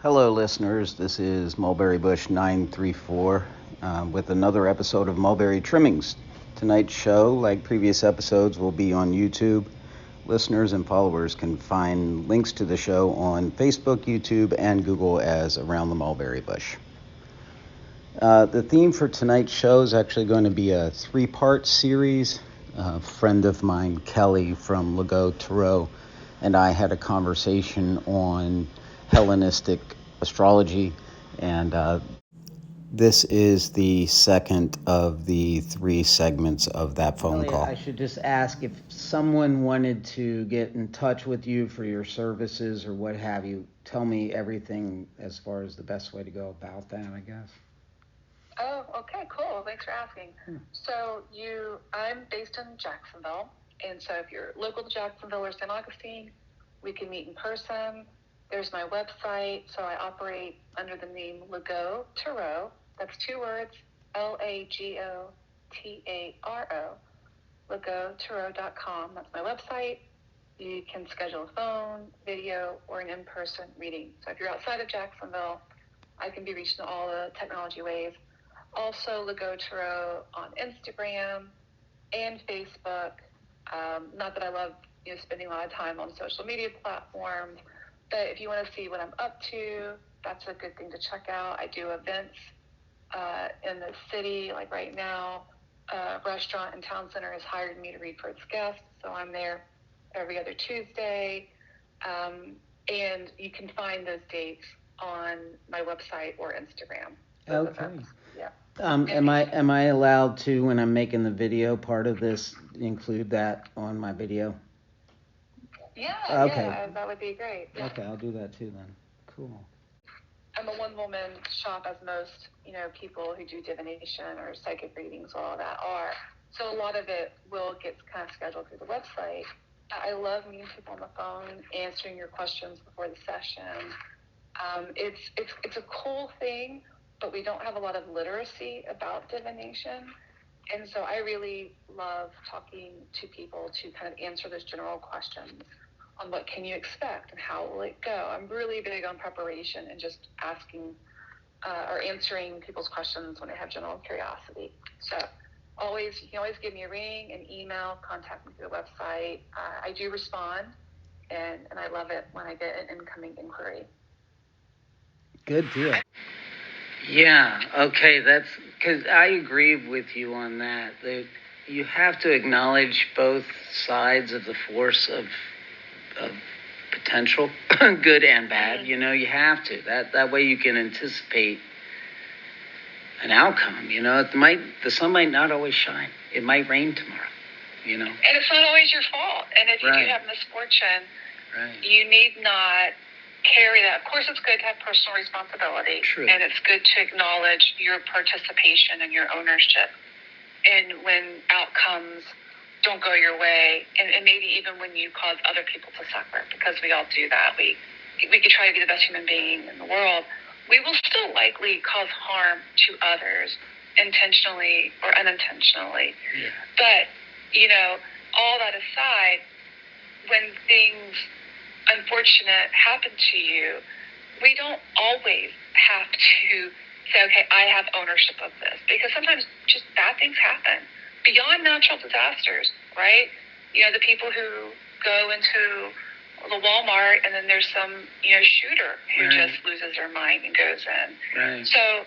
Hello, listeners. This is Mulberry Bush 934 with another episode of Mulberry Trimmings. Tonight's show, like previous episodes, will be on YouTube. Listeners and followers can find links to the show on Facebook, YouTube, and Google as Around the Mulberry Bush. The theme for tonight's show is actually going to be a three-part series. A friend of mine, Kelly from Lago, Taro, and I had a conversation on Hellenistic Astrology, and this is the second of the three segments of that phone call. I should just ask if someone wanted to get in touch with you for your services or what have you. Tell me everything as far as the best way to go about that, I guess. Oh, okay, cool. Thanks for asking. So I'm based in Jacksonville, and so if you're local to Jacksonville or St. Augustine, we can meet in person. There's my website, so I operate under the name Lago Taro. That's two words, LAGOTARO, LagoTaro.com. That's my website. You can schedule a phone, video, or an in-person reading. So if you're outside of Jacksonville, I can be reached in all the technology ways. Also, Lago Taro on Instagram and Facebook. Not that I love spending a lot of time on social media platforms, but if you want to see what I'm up to, that's a good thing to check out. I do events in the city, like right now. A restaurant in Town Center has hired me to read for its guests, so I'm there every other Tuesday. And you can find those dates on my website or Instagram. Okay. Events. Yeah. Am I allowed to, when I'm making the video part of this, include that on my video? Yeah, okay. Yeah, that would be great. Yeah. Okay, I'll do that too then. Cool. I'm a one-woman shop, as most, people who do divination or psychic readings, all that are. So a lot of it will get kind of scheduled through the website. I love meeting people on the phone, answering your questions before the session. It's a cool thing, but we don't have a lot of literacy about divination. And so I really love talking to people to kind of answer those general questions on what can you expect and how will it go. I'm really big on preparation and just asking or answering people's questions when they have general curiosity. So you can always give me a ring, an email, contact me through the website. I do respond, and I love it when I get an incoming inquiry. Good deal. Yeah, okay, that's because I agree with you on that. You have to acknowledge both sides of the force of potential, good and bad. You have to. That way you can anticipate an outcome. The sun might not always shine. It might rain tomorrow. And it's not always your fault. And if you do have misfortune, you need not carry that. Of course, it's good to have personal responsibility. True. And it's good to acknowledge your participation and your ownership. And when outcomes don't go your way, and maybe even when you cause other people to suffer, because we all do that. We could try to be the best human being in the world. We will still likely cause harm to others, intentionally or unintentionally. Yeah. But, all that aside, when things unfortunate happen to you, we don't always have to say, okay, I have ownership of this, because sometimes just bad things happen beyond natural disasters, right? The people who go into the Walmart and then there's some, shooter who just loses their mind and goes in. Right. So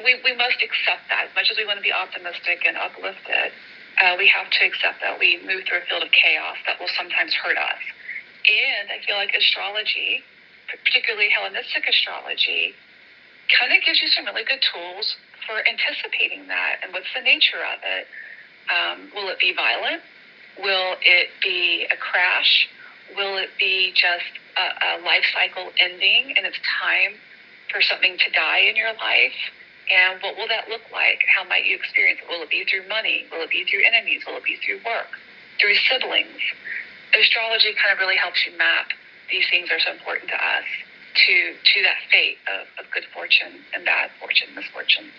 we must accept that. As much as we want to be optimistic and uplifted, we have to accept that we move through a field of chaos that will sometimes hurt us. And I feel like astrology, particularly Hellenistic astrology, kind of gives you some really good tools for anticipating that. And what's the nature of it? Will it be violent? Will it be a crash? Will it be just a life cycle ending and it's time for something to die in your life? And what will that look like? How might you experience it? Will it be through money? Will it be through enemies? Will it be through work? Through siblings? Astrology kind of really helps you map these things are so important to us to that fate of good fortune and bad fortune, misfortune.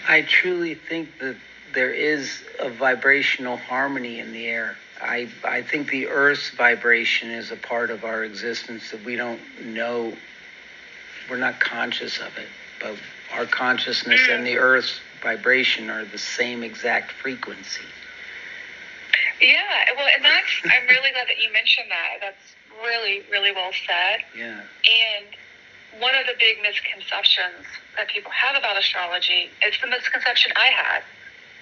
I truly think that there is a vibrational harmony in the air. I think the Earth's vibration is a part of our existence that we don't know. We're not conscious of it, but our consciousness and the Earth's vibration are the same exact frequency. Yeah, well, and I'm really glad that you mentioned that. That's really, really well said. Yeah. And one of the big misconceptions that people have about astrology, it's the misconception I had.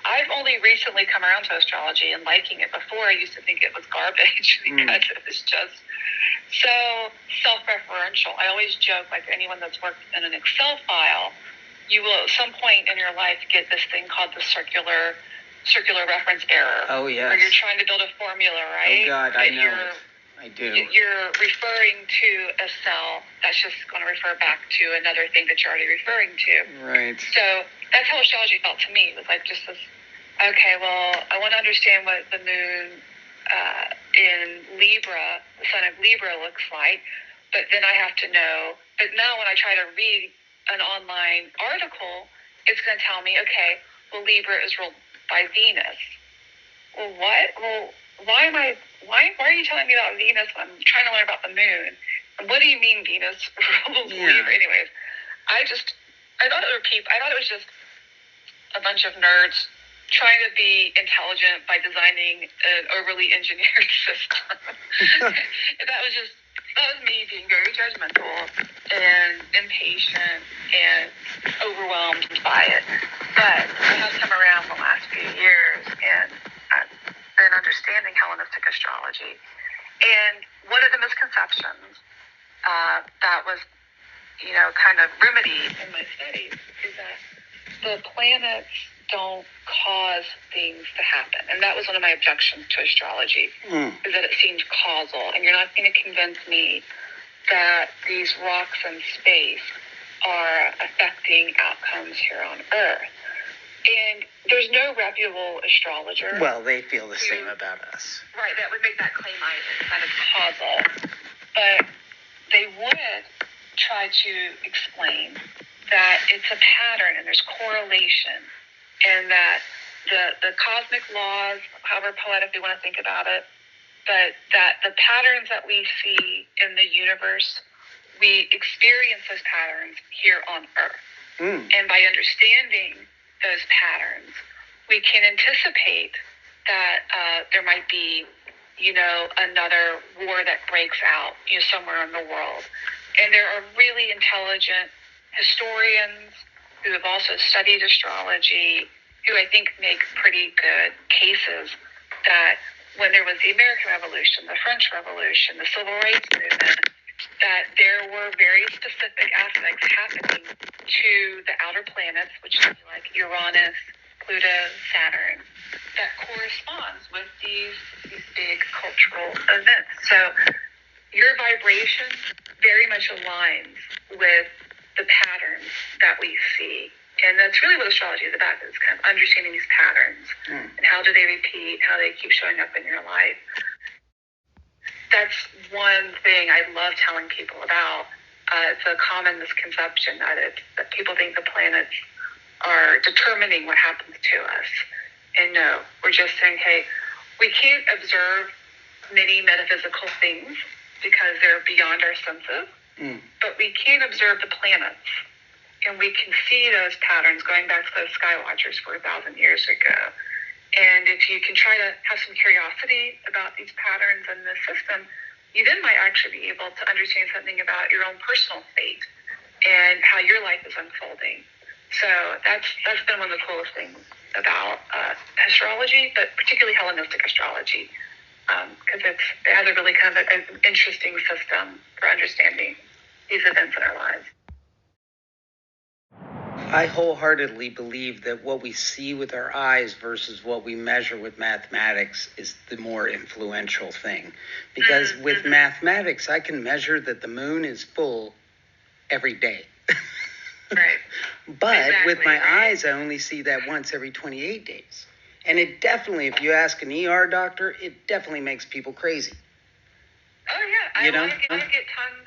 I've only recently come around to astrology and liking it. Before, I used to think it was garbage because it was just so self-referential. I always joke, like anyone that's worked in an Excel file, you will at some point in your life get this thing called the circular reference error. Oh, yes. Where you're trying to build a formula, right? Oh, God, I know it. I do. You're referring to a cell that's just going to refer back to another thing that you're already referring to. Right. So that's how astrology felt to me. It was like just this, okay, well, I want to understand what the moon in Libra, the sign of Libra looks like, but then I have to know. But now when I try to read an online article, it's going to tell me, okay, well, Libra is ruled by Venus. Well, what? Well, why are you telling me about Venus when I'm trying to learn about the moon? And what do you mean Venus rules Libra? Anyways, I thought it was just a bunch of nerds trying to be intelligent by designing an overly engineered system. That was me being very judgmental and impatient and overwhelmed by it. But I have come around the last few years and I've been understanding Hellenistic astrology. And one of the misconceptions that was, kind of remedied in my studies is that the planets don't cause things to happen. And that was one of my objections to astrology, is that it seemed causal. And you're not going to convince me that these rocks in space are affecting outcomes here on Earth. And there's no reputable astrologer. Well, they feel the same about us. Right, that would make that claim kind of causal. But they would try to explain that it's a pattern and there's correlation, and that the cosmic laws, however poetic we want to think about it, but that the patterns that we see in the universe, we experience those patterns here on Earth. And by understanding those patterns, we can anticipate that there might be, another war that breaks out, somewhere in the world. And there are really intelligent historians who have also studied astrology, who I think make pretty good cases that when there was the American Revolution, the French Revolution, the Civil Rights Movement, that there were very specific aspects happening to the outer planets, which would be like Uranus, Pluto, Saturn, that corresponds with these big cultural events. So your vibration very much aligns with the patterns that we see. And that's really what astrology is about, is kind of understanding these patterns and how do they repeat, how they keep showing up in your life. That's one thing I love telling people about. It's a common misconception that people think the planets are determining what happens to us. And no, we're just saying, hey, we can't observe many metaphysical things because they're beyond our senses, but we can observe the planets. And we can see those patterns going back to those sky watchers 4,000 years ago. And if you can try to have some curiosity about these patterns in the system, you then might actually be able to understand something about your own personal fate and how your life is unfolding. So that's been one of the coolest things about astrology, but particularly Hellenistic astrology, because it has a really kind of an interesting system for understanding these events in our lives. I wholeheartedly believe that what we see with our eyes versus what we measure with mathematics is the more influential thing. Because with mathematics, I can measure that the moon is full every day. Right. But exactly, with my eyes, I only see that once every 28 days. And it definitely, if you ask an ER doctor, it definitely makes people crazy. Oh, yeah. I want to get tons.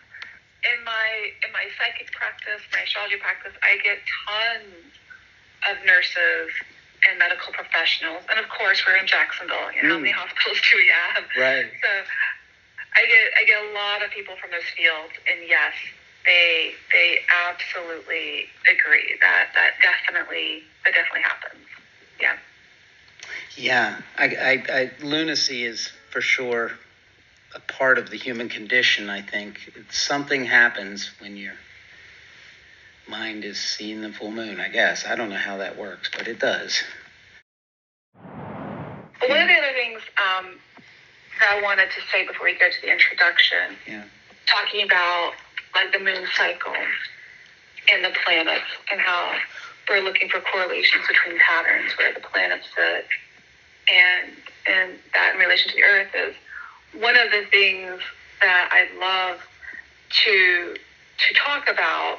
In my psychic practice, my astrology practice, I get tons of nurses and medical professionals. And of course, we're in Jacksonville. You know, how many hospitals do we have? Right. So I get a lot of people from those fields, and yes, they absolutely agree that definitely happens. Yeah. Yeah. I lunacy is for sure a part of the human condition. I think something happens when your mind is seeing the full moon. I guess I don't know how that works, but it does. Well, one of the other things that I wanted to say before we go to the introduction, talking about like the moon cycle and the planets and how we're looking for correlations between patterns where the planets sit and that in relation to the Earth is one of the things that I'd love to talk about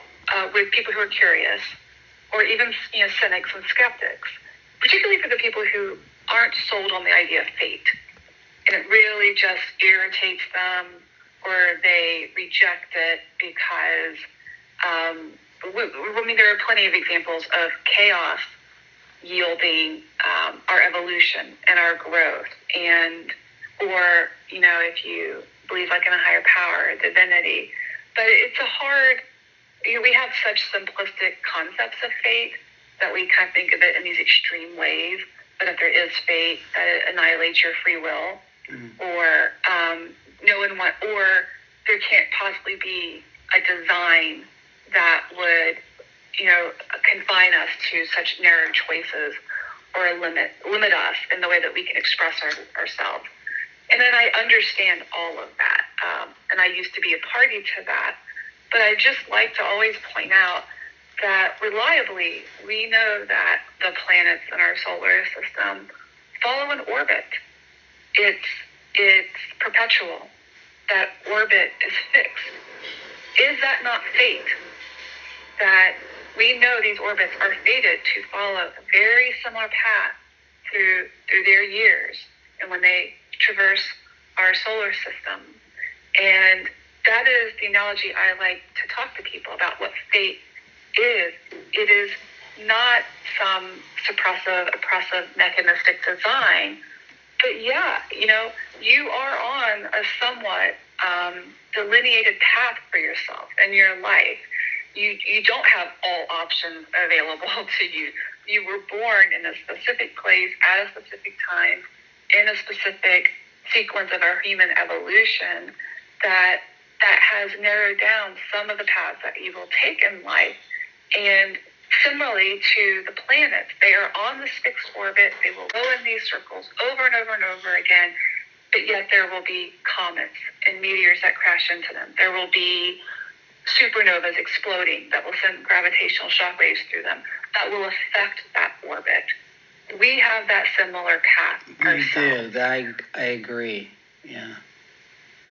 with people who are curious, or even cynics and skeptics, particularly for the people who aren't sold on the idea of fate, and it really just irritates them, or they reject it because there are plenty of examples of chaos yielding our evolution and our growth, or if you believe like in a higher power, divinity, but it's a hard. We have such simplistic concepts of fate that we kind of think of it in these extreme ways. But if there is fate, that it annihilates your free will, or or there can't possibly be a design that would, confine us to such narrow choices, or limit us in the way that we can express ourselves. And then I understand all of that, and I used to be a party to that. But I just like to always point out that reliably, we know that the planets in our solar system follow an orbit. It's perpetual. That orbit is fixed. Is that not fate? That we know these orbits are fated to follow a very similar path through their years, and when they traverse our solar system. And that is the analogy I like to talk to people about what fate is. It is not some oppressive, mechanistic design, but you are on a somewhat delineated path for yourself and your life. You don't have all options available to you. You were born in a specific place at a specific time in a specific sequence of our human evolution that has narrowed down some of the paths that you will take in life. And similarly to the planets, they are on this fixed orbit. They will go in these circles over and over and over again, but yet there will be comets and meteors that crash into them. There will be supernovas exploding that will send gravitational shock waves through them that will affect that orbit. We have that similar path ourselves. We do. I agree. Yeah.